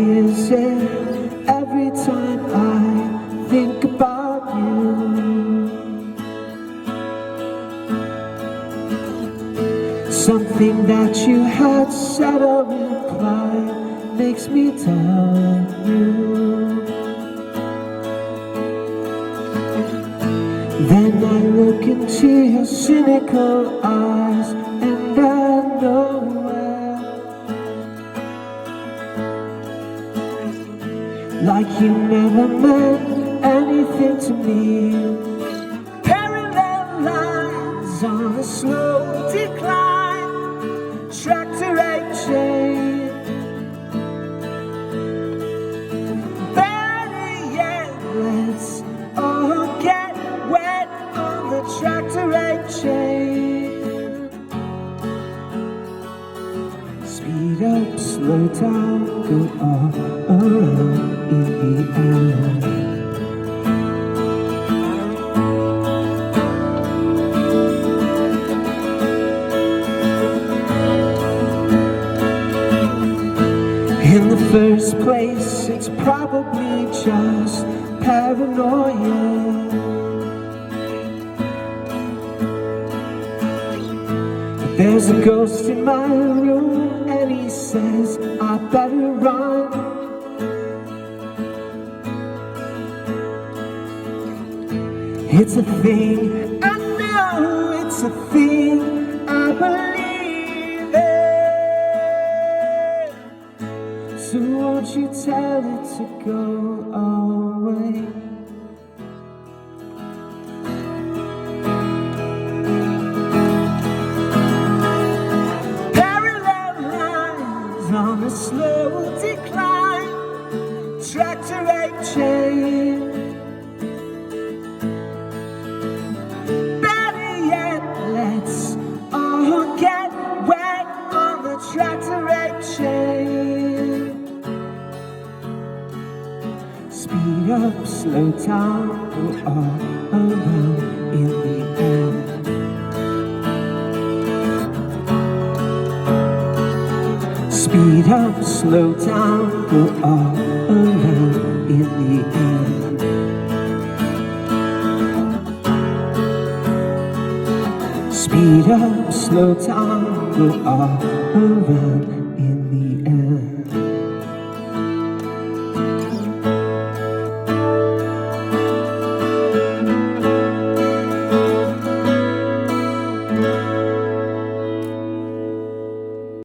is it every time I think about you? Something that you had said or implied makes me doubt you. Then I look into your cynical eyes and I know like you never meant anything to me. Parallel lines on a slow decline, tractor and chain. Better yet, let's all get wet on the tractor and chain. Speed up, slow down, go all around in the air. In the first place, it's probably just paranoia. There's a ghost in my room and he says I better run. It's a thing, I know it's a thing, I believe it. So won't you tell it to go away? On a slow decline, tractor and chain. Better yet, let's all get wet on the tractor and chain. Speed up, slow down, go all around in the air. Speed up, slow down, go all around in the air. Speed up, slow down, go all around